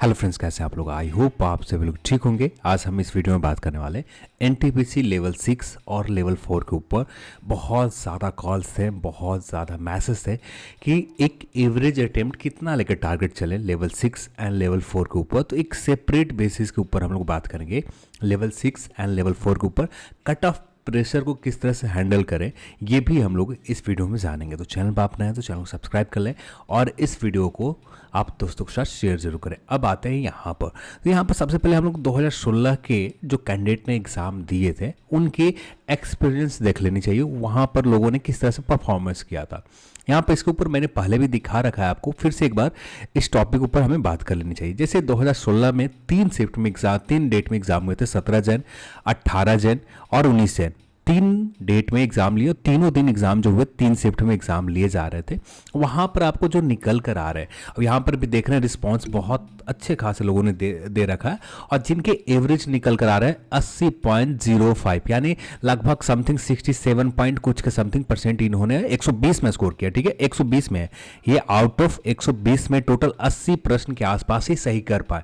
Hello friends, कैसे आप लोग? आई होप आप सभी लोग ठीक होंगे। आज हम इस वीडियो में बात करने वाले एनटीपीसी लेवल 6 और लेवल 4 के ऊपर। बहुत ज़्यादा कॉल्स थे, बहुत ज़्यादा मैसेज थे कि एक एवरेज अटेम्प्ट कितना लेकर टारगेट चले लेवल 6 एंड लेवल 4 के ऊपर। तो एक सेपरेट बेसिस के ऊपर हम लोग बात करेंगे लेवल 6 एंड लेवल 4 के ऊपर। कट ऑफ प्रेशर को किस तरह से हैंडल करें, ये भी हम लोग इस वीडियो में जानेंगे। तो चैनल पर आप नए हैं तो चैनल को सब्सक्राइब कर लें और इस वीडियो को आप दोस्तों के साथ शेयर जरूर करें। अब आते हैं यहाँ पर। तो यहाँ पर सबसे पहले हम लोग 2016 के जो कैंडिडेट ने एग्ज़ाम दिए थे उनके एक्सपीरियंस देख लेनी चाहिए, वहाँ पर लोगों ने किस तरह से परफॉर्मेंस किया था। यहाँ पर इसके ऊपर मैंने पहले भी दिखा रखा है आपको, फिर से एक बार इस टॉपिक ऊपर हमें बात कर लेनी चाहिए। जैसे 2016 में 3 डेट में एग्जाम हुए थे, 17 जन, 18 जन और 19 जन। 3 डेट में एग्जाम लिए, तीनों दिन एग्जाम जो हुए 3 शिफ्ट में एग्जाम लिए जा रहे थे। वहां पर आपको जो निकल कर आ रहे हैं, और यहाँ पर भी देख रहे हैं रिस्पॉन्स बहुत अच्छे खासे लोगों ने दे रखा है। और जिनके एवरेज निकल कर आ रहे हैं 80.05, यानी लगभग समथिंग 67 पॉइंट कुछ के समथिंग परसेंट इन्होंने 120 में स्कोर किया। ठीक है, 120 में है ये, आउट ऑफ 120 में टोटल 80 प्रश्न के आसपास ही सही कर पाए।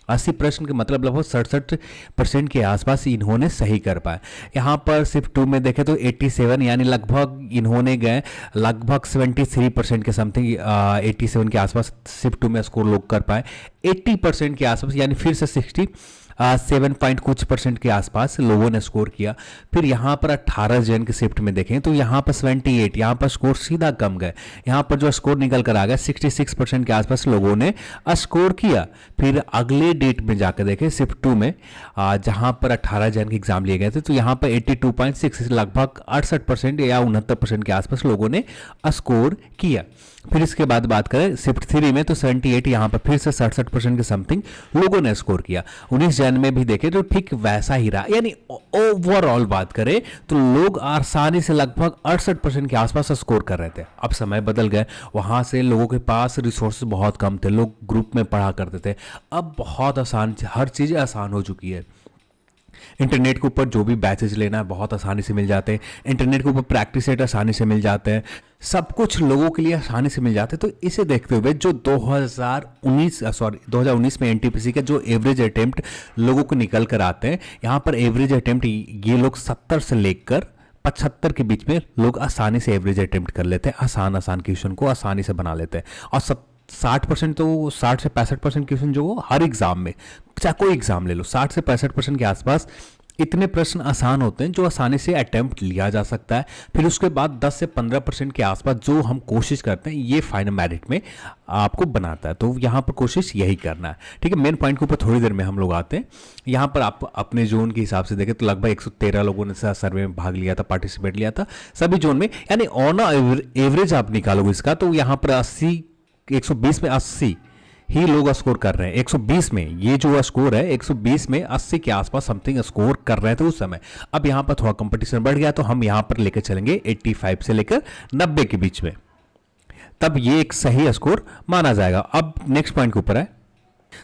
80 प्रश्न के मतलब लगभग 67% के आसपास इन्होंने सही कर पाए। यहाँ पर शिफ्ट 2 में देखें तो 87, यानी लगभग इन्होंने गए लगभग 73% के समथिंग 87 के आसपास शिफ्ट 2 में स्कोर लोग कर पाए। 80% के आसपास, यानी फिर से 7 पॉइंट कुछ परसेंट के आसपास लोगों ने स्कोर किया। फिर यहाँ पर 18 जन के शिफ्ट में देखें तो यहाँ पर 78, यहाँ पर स्कोर सीधा कम गए। यहाँ पर जो स्कोर निकल कर आ गया 66% के आसपास लोगों ने स्कोर किया। फिर अगले डेट में जाकर देखें शिफ्ट 2 में, जहाँ पर 18 जन के एग्जाम लिए गए थे, तो यहाँ पर 82.6, लगभग 68% या 69% के आसपास लोगों ने स्कोर किया। फिर इसके बाद बात करें शिफ्ट 3 में तो 78, यहाँ पर फिर से 67% के समथिंग लोगों ने स्कोर किया। 19 जन में भी देखें तो ठीक वैसा ही रहा। यानी ओवरऑल बात करें तो लोग आसानी से लगभग 68% के आसपास स्कोर कर रहे थे। अब समय बदल गए, वहां से लोगों के पास रिसोर्सेज बहुत कम थे, लोग ग्रुप में पढ़ा करते थे। अब बहुत आसान, हर चीज़ आसान हो चुकी है। इंटरनेट के ऊपर जो भी बैचेज लेना है बहुत आसानी से मिल जाते हैं। इंटरनेट के ऊपर प्रैक्टिस सेट आसानी से मिल जाते हैं। सब कुछ लोगों के लिए आसानी से मिल जाते हैं। तो इसे देखते हुए जो 2019 में एनटीपीसी का जो एवरेज अटेम्प्ट लोगों को निकल कर आते हैं, यहाँ पर एवरेज अटेम्प्ट ये लोग 70 से लेकर 75 के बीच में लोग आसानी से एवरेज अटेम्प्ट कर लेते हैं। आसान क्वेश्चन को आसानी से बना लेते हैं। और 60% तो 60 से 65% क्वेश्चन जो हर एग्जाम में, चाहे कोई एग्जाम ले लो, 60 से 65% के आसपास इतने प्रश्न आसान होते हैं जो आसानी से अटेम्प्ट लिया जा सकता है। फिर उसके बाद 10 से 15% के आसपास जो हम कोशिश करते हैं, ये फाइनल मेरिट में आपको बनाता है। तो यहाँ पर कोशिश यही करना है। ठीक है, मेन पॉइंट के ऊपर थोड़ी देर में हम लोग आते हैं। यहाँ पर आप अपने जोन के हिसाब से देखें तो लगभग 113 लोगों ने सर्वे में भाग लिया था, पार्टिसिपेट लिया था सभी जोन में। यानी ऑन एवरेज आप निकालोगे इसका तो यहाँ पर 120 में 80 ही लोग स्कोर कर रहे हैं। 120 में ये जो स्कोर है, 120 में 80 के आसपास समथिंग स्कोर कर रहे थे उस समय। अब यहां पर थोड़ा कंपटीशन बढ़ गया तो हम यहां पर लेकर चलेंगे 85 से लेकर 90 के बीच में, तब ये एक सही स्कोर माना जाएगा। अब नेक्स्ट पॉइंट के ऊपर है।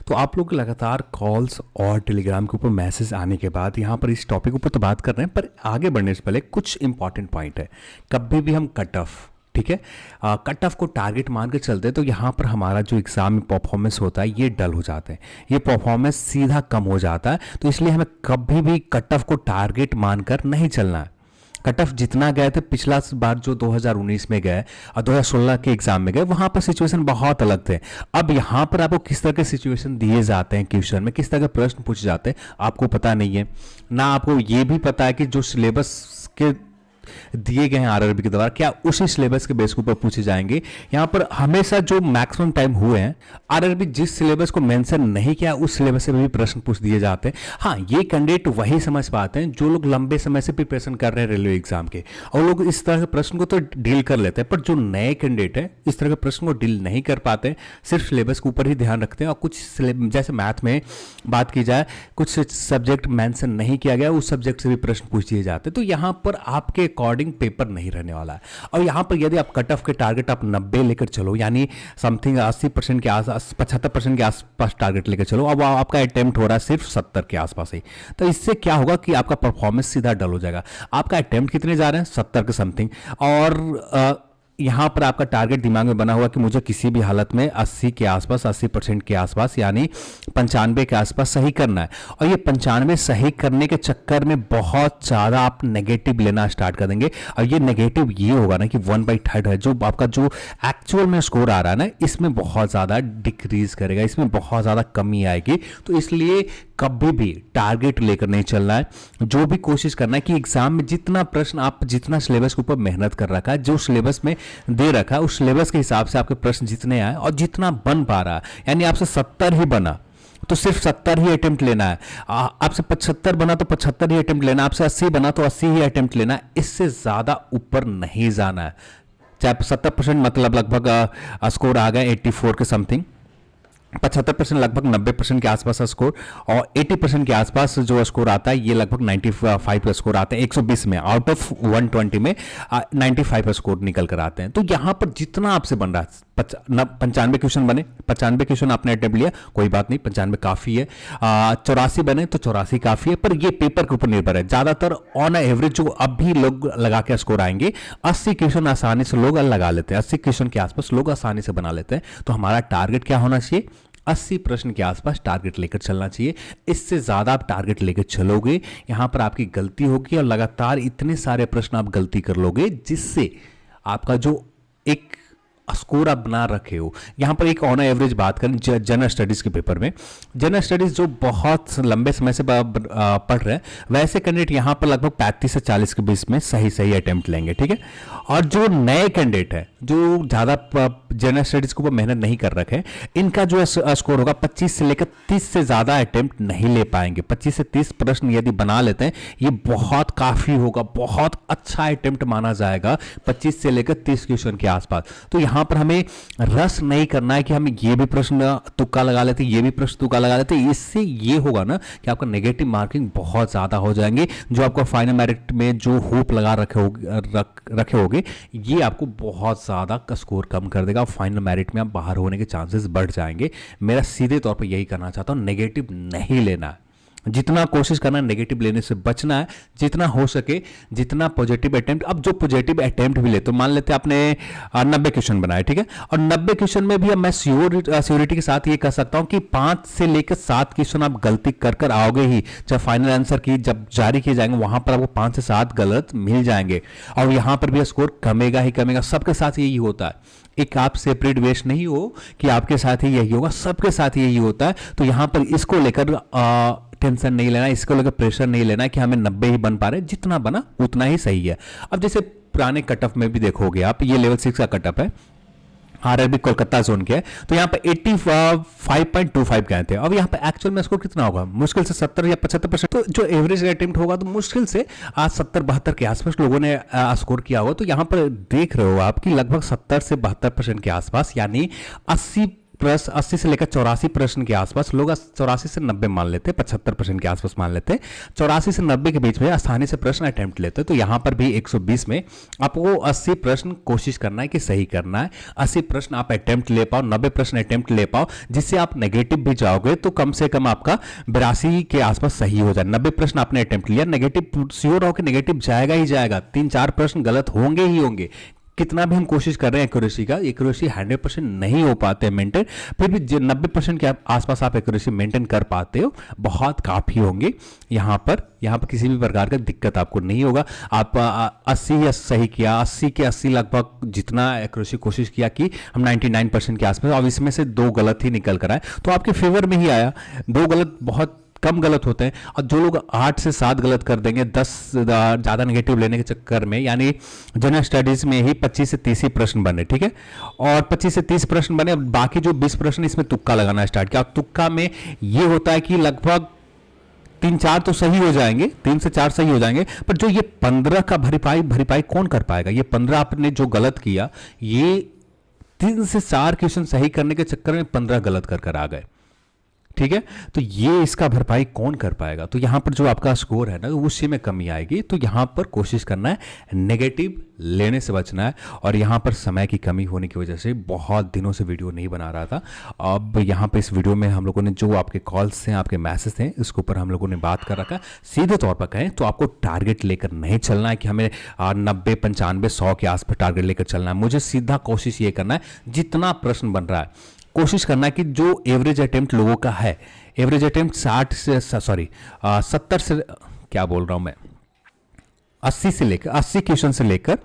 तो आप लोग लगातार कॉल्स और टेलीग्राम के ऊपर मैसेज आने के बाद यहाँ पर इस टॉपिक ऊपर तो बात कर रहे हैं, पर आगे बढ़ने से पहले कुछ इंपॉर्टेंट पॉइंट है। कभी भी हम कट ऑफ, ठीक है, कट ऑफ को टारगेट मान के चलते हैं तो यहाँ पर हमारा जो एग्जाम में परफॉर्मेंस होता है ये डल हो जाते हैं, ये परफॉर्मेंस सीधा कम हो जाता है। तो इसलिए हमें कभी भी कट ऑफ को टारगेट मानकर नहीं चलना है। कट ऑफ जितना गए थे पिछला बार जो 2019 में गए और 2016 के एग्जाम में गए, वहां पर सिचुएशन बहुत अलग थे। अब यहाँ पर आपको किस तरह के सिचुएशन दिए जाते हैं, क्वेश्चन में किस तरह के प्रश्न पूछे जाते हैं आपको पता नहीं है ना। आपको ये भी पता है कि जो सिलेबस के दिए गए हैं आरआरबी के द्वारा, क्या उसी सिलेबस के बेस के ऊपर पूछे जाएंगे। यहां पर हमेशा जो मैक्सिमम टाइम हुए हैं, आरआरबी जिस सिलेबस को मेंशन नहीं किया उस सिलेबस से भी प्रश्न पूछ दिए जाते हैं। हाँ, ये कैंडिडेट वही समझ पाते हैं जो लोग लंबे समय से प्रिपरेशन कर रहे हैं रेलवे एग्जाम के, और लोग इस तरह के प्रश्न को तो डील कर लेते हैं। पर जो नए कैंडिडेट है इस तरह के प्रश्न को डील नहीं कर पाते, सिर्फ सिलेबस के ऊपर ही ध्यान रखते हैं। और कुछ जैसे मैथ में बात की जाए, कुछ सब्जेक्ट मेंशन नहीं किया गया, उस सब्जेक्ट से भी प्रश्न पूछ दिए जाते हैं। तो यहां पर आपके अकॉर्डिंग पेपर नहीं रहने वाला है। और यहां पर यदि आप कट ऑफ के टारगेट आप 90 लेकर चलो, यानी समथिंग 80% के आसपास, 75% के आसपास टारगेट लेकर चलो, अब आपका अटेम्प्ट हो रहा है सिर्फ 70 के आसपास ही, तो इससे क्या होगा कि आपका परफॉर्मेंस सीधा डल हो जाएगा। आपका अटेम्प्ट कितने जा रहे हैं? 70 के समथिंग, और यहाँ पर आपका टारगेट दिमाग में बना हुआ कि मुझे किसी भी हालत में 80 के आसपास, 80% के आसपास यानी 95 के आसपास सही करना है। और ये 95 सही करने के चक्कर में बहुत ज़्यादा आप नेगेटिव लेना स्टार्ट कर देंगे। और ये नेगेटिव ये होगा ना कि 1/3 है जो आपका जो एक्चुअल में स्कोर आ रहा है ना, इसमें बहुत ज़्यादा डिक्रीज करेगा, इसमें बहुत ज़्यादा कमी आएगी। तो इसलिए कभी भी टारगेट लेकर नहीं चलना है। जो भी कोशिश करना है कि एग्जाम में जितना प्रश्न आप जितना सिलेबस के ऊपर मेहनत कर रखा है, जो सिलेबस में दे रखा है, उस सिलेबस के हिसाब से आपके प्रश्न जितने आए और जितना बन पा रहा है, यानी आपसे 70 ही बना तो सिर्फ 70 ही अटेम्प्ट लेना है। आपसे 75 बना तो 75 ही अटेम्प्ट लेना है। आपसे 80 बना तो 80 ही अटेम्प्ट लेना है। इससे ज्यादा ऊपर नहीं जाना है। चाहे 70% मतलब लगभग स्कोर आ गए 84 के समथिंग, 75% लगभग 90% के आसपास का स्कोर, और 80% के आसपास जो स्कोर आता है ये लगभग 95 का स्कोर आते हैं। 120 में आउट ऑफ 120 में 95 का स्कोर निकल कर आते हैं। तो यहां पर जितना आपसे बन रहा है 95 क्वेश्चन बने, 95 क्वेश्चन आपने अटेम्प्ट लिया, कोई बात नहीं, 95 काफी है। 84 बने तो 84 काफी है। पर ये पेपर के ऊपर निर्भर है। ज्यादातर ऑन एवरेज जो अब भी लोग लगा के स्कोर आएंगे, 80 क्वेश्चन आसानी से लोग लगा लेते हैं, 80 क्वेश्चन के आसपास लोग आसानी से बना लेते हैं। तो हमारा टारगेट क्या होना चाहिए? 80 प्रश्न के आसपास टारगेट लेकर चलना चाहिए। इससे ज्यादा आप टारगेट लेकर चलोगे, यहां पर आपकी गलती होगी और लगातार इतने सारे प्रश्न आप गलती कर लोगे, जिससे आपका जो एक स्कोर आप बना रखे हो। यहां पर एक ऑन एवरेज बात करें जनरल स्टडीज के पेपर में, जनरल स्टडीज जो बहुत लंबे समय से पढ़ रहे हैं, वैसे कैंडिडेट यहां पर लगभग 35 से 40 के बीच में सही अटेम्प्ट लेंगे, ठीक है। और जो नए कैंडिडेट है, जो ज्यादा जनरल स्टडीज के ऊपर मेहनत नहीं कर रखे, इनका जो स्कोर होगा 25 से लेकर 30 से ज्यादा अटेम्प्ट नहीं ले पाएंगे। 25 से 30 प्रश्न यदि बना लेते हैं, ये बहुत काफी होगा, बहुत अच्छा अटेम्प्ट माना जाएगा 25 से लेकर 30 क्वेश्चन के आसपास। तो यहां पर हमें रस नहीं करना है कि हम ये भी प्रश्न तुक्का लगा लेते, ये भी प्रश्न तुक्का लगा लेते। इससे ये होगा ना कि आपका नेगेटिव मार्किंग बहुत ज्यादा हो जाएंगे। जो आपका फाइनल मेरिट में जो होप लगा रखे होगे, ये आपको बहुत ज्यादा स्कोर कम कर देगा। फाइनल मेरिट में आप बाहर होने के चांसेस बढ़ जाएंगे। मेरा सीधे तौर पर यही करना चाहता हूं, नेगेटिव नहीं लेना है। जितना कोशिश करना है नेगेटिव लेने से बचना है, जितना हो सके जितना पॉजिटिव अटेम्प्ट। अब जो पॉजिटिव अटेम्प्ट भी ले, तो मान लेते हैं आपने 90 क्वेश्चन बनाए, ठीक है, और 90 क्वेश्चन में भी अब मैं श्योरिटी के साथ ये कह सकता हूं कि 5 से लेकर 7 क्वेश्चन आप गलती कर आओगे ही। जब फाइनल आंसर की जब जारी किए जाएंगे, वहां पर आपको 5 से 7 गलत मिल जाएंगे और यहां पर भी स्कोर कमेगा ही कमेगा। सबके साथ यही होता है। एक आप सेपरेट वेस्ट नहीं हो कि आपके साथ ही यही होगा, सबके साथ यही होता है। तो यहां पर इसको लेकर टेंशन नहीं लेना, इसको लेकर प्रेशर नहीं लेना कि हमें 90 ही बन पा रहे, जितना बना उतना ही सही है। अब जैसे पुराने कट ऑफ में भी देखोगे आप, ये लेवल 6 का कट ऑफ है, आरआरबी कोलकाता जोन के है, तो यहाँ पे 85.25 गए थे। अब यहाँ पे एक्चुअल में स्कोर कितना होगा? मुश्किल से 70 या 75%। तो जो एवरेज अटेम्प्ट होगा तो मुश्किल से आज 70-72 के आसपास लोगों ने स्कोर किया होगा। तो यहाँ पर देख रहे हो आप कि लगभग 70 से 72% के आसपास, यानी 80 से लेकर 84 प्रश्न के आसपास लोग 84 से 90 मान लेते, 75% के आसपास मान लेते, 84 से 90 के बीच में आसानी से प्रश्न अटेम्प्ट लेते। तो यहां पर भी 120 में आपको 80 प्रश्न कोशिश करना है कि सही करना है। 80 प्रश्न आप अटेम्प्ट ले पाओ, 90 प्रश्न अटेम्प्ट ले पाओ, जिससे आप नेगेटिव भी जाओगे तो कम से कम आपका 82 के आसपास सही हो जाए। 90 प्रश्न आपने अटेम्प्ट लिया, नेगेटिव श्योर हो कि नेगेटिव जाएगा ही जाएगा, 3-4 प्रश्न गलत होंगे ही होंगे। कितना भी हम कोशिश कर रहे हैं एक्यूरेसी का, एक्यूरेसी 100% नहीं हो पाते मेंटेन, फिर भी 90% के आसपास आप एक्यूरेसी मेंटेन कर पाते हो, बहुत काफी होंगे। यहाँ पर किसी भी प्रकार का दिक्कत आपको नहीं होगा। आप 80 सही किया, 80 के 80 लगभग जितना एक्यूरेसी कोशिश किया कि हम 99% के आसपास, और इसमें से 2 गलत ही निकल कर आए, तो आपके फेवर में ही आया। 2 गलत बहुत कम गलत होते हैं, और जो लोग 8 से 7 गलत कर देंगे 10 ज्यादा नेगेटिव लेने के चक्कर में, यानी जनरल स्टडीज में ही 25 से 30 ही प्रश्न बने, ठीक है, और 25 से 30 प्रश्न बने, बाकी जो 20 प्रश्न इसमें तुक्का लगाना स्टार्ट किया। तुक्का में ये होता है कि लगभग 3-4 तो सही हो जाएंगे, 3 से 4 सही हो जाएंगे, पर जो ये 15 का भरीपाई कौन कर पाएगा? ये 15 आपने जो गलत किया, ये 3 से 4 क्वेश्चन सही करने के चक्कर में 15 गलत कर आ गए। ठीक है। तो ये इसका भरपाई कौन कर पाएगा? तो यहाँ पर जो आपका स्कोर है ना उसी में कमी आएगी। तो यहाँ पर कोशिश करना है नेगेटिव लेने से बचना है। और यहाँ पर समय की कमी होने की वजह से बहुत दिनों से वीडियो नहीं बना रहा था। अब यहाँ पर इस वीडियो में हम लोगों ने जो आपके कॉल्स हैं, आपके मैसेज हैं, इसके ऊपर हम लोगों ने बात कर रखा। सीधे तौर पर कहें तो आपको टारगेट लेकर नहीं चलना है कि हमें 90, 95, 100 के आसपास टारगेट लेकर चलना है। मुझे सीधा कोशिश ये करना है, जितना प्रश्न बन रहा है कोशिश करना है कि जो एवरेज अटेम्प्ट लोगों का है, एवरेज अटेम्प्ट 70 से, क्या बोल रहा हूं मैं, 80 क्वेश्चन से लेकर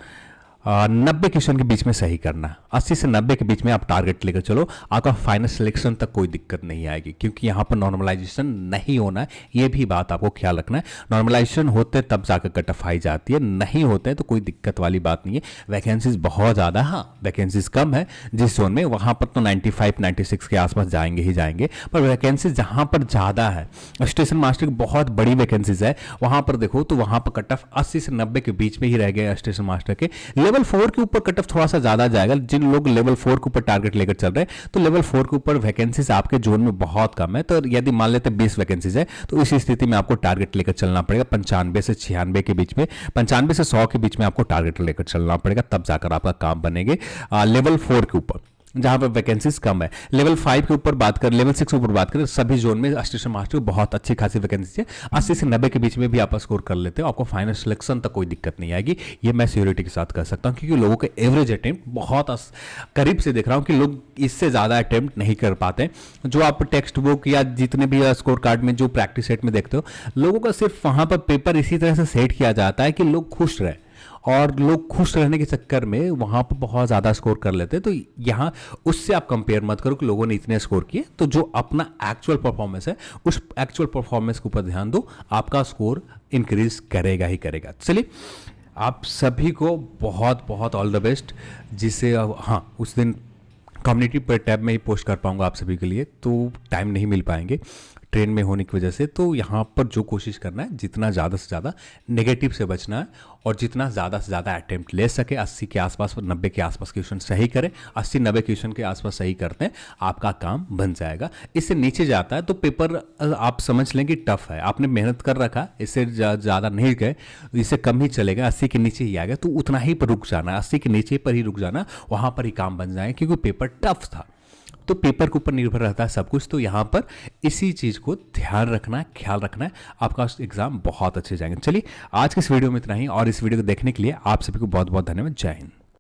90 क्वेश्चन के बीच में सही करना। 80 से 90 के बीच में आप टारगेट लेकर चलो, आपका फाइनल सिलेक्शन तक कोई दिक्कत नहीं आएगी। क्योंकि यहाँ पर नॉर्मलाइजेशन नहीं होना है, ये भी बात आपको ख्याल रखना है। नॉर्मलाइजेशन होते तब जाकर कट ऑफ आई जाती है, नहीं होते तो कोई दिक्कत वाली बात नहीं है। वैकेंसीज बहुत ज़्यादा, हाँ वैकेंसीज कम है जिस जोन में, वहाँ पर तो 95, 96 के आसपास जाएंगे ही जाएंगे। पर वैकेंसीज जहाँ पर ज़्यादा है, स्टेशन मास्टर की बहुत बड़ी वैकेंसीज है, वहाँ पर देखो तो वहाँ पर कट ऑफ 80 से 90 के बीच में ही रह गए स्टेशन मास्टर के। लेवल 4 के ऊपर कट ऑफ थोड़ा सा ज्यादा जाएगा। जिन लोग लेवल 4 के ऊपर टारगेट लेकर चल रहे हैं, तो लेवल 4 के ऊपर वैकेंसीज आपके जोन में बहुत कम है। तो यदि मान लेते 20 वैकेंसीज है, तो इस स्थिति में आपको टारगेट लेकर चलना पड़ेगा 95 से 96 के बीच में, 95 से 100 के बीच में आपको टारगेट लेकर चलना पड़ेगा, तब जाकर आपका काम बनेंगे लेवल 4 के ऊपर, जहां पर वैकेंसीज कम है। लेवल 5 के ऊपर बात कर, लेवल 6 के ऊपर बात करें, सभी जोन में स्टेशन मास्टर बहुत अच्छी खासी वैकेंसी है। 80 से 90 के बीच में भी आप स्कोर कर लेते हो, आपको फाइनल सिलेक्शन तक कोई दिक्कत नहीं आएगी। ये मैं सिक्योरिटी के साथ कर सकता हूं, क्योंकि लोगों के एवरेज अटेम्प्ट बहुत करीब से देख रहा हूं कि लोग इससे ज़्यादा अटेम्प्ट नहीं कर पाते। जो आप टेक्स्ट बुक या जितने भी स्कोर कार्ड में जो प्रैक्टिस सेट में देखते हो, लोगों का सिर्फ वहां पर पेपर इसी तरह से सेट किया जाता है कि लोग खुश रहे, और लोग खुश रहने के चक्कर में वहां पर बहुत ज़्यादा स्कोर कर लेते हैं। तो यहाँ उससे आप कंपेयर मत करो कि लोगों ने इतने स्कोर किए। तो जो अपना एक्चुअल परफॉर्मेंस है, उस एक्चुअल परफॉर्मेंस के ऊपर ध्यान दो, आपका स्कोर इंक्रीज करेगा ही करेगा। चलिए, आप सभी को बहुत बहुत ऑल द बेस्ट। जिसे हाँ, उस दिन कम्युनिटी पर टैब में ही पोस्ट कर पाऊंगा आप सभी के लिए, तो टाइम नहीं मिल पाएंगे ट्रेन में होने की वजह से। तो यहाँ पर जो कोशिश करना है, जितना ज़्यादा से ज़्यादा नेगेटिव से बचना है, और जितना ज़्यादा से ज़्यादा अटेम्प्ट ले सके, 80 के आसपास, 90 के आसपास क्वेश्चन सही करें। 80-90 क्वेश्चन के आसपास सही करते हैं, आपका काम बन जाएगा। इससे नीचे जाता है तो पेपर आप समझ लें कि टफ है, आपने मेहनत कर रखा, इससे ज़्यादा नहीं गए, इससे कम ही चलेगा, 80 के नीचे ही आ गया तो उतना ही पर रुक जाना, 80 के नीचे पर ही रुक जाना, वहाँ पर ही काम बन जाएगा, क्योंकि पेपर टफ था। तो पेपर के ऊपर निर्भर रहता है सब कुछ। तो यहाँ पर इसी चीज़ को ध्यान रखना है, ख्याल रखना है, आपका एग्जाम बहुत अच्छे जाएंगे। चलिए, आज के इस वीडियो में इतना ही, और इस वीडियो को देखने के लिए आप सभी को बहुत बहुत धन्यवाद। जय हिंद।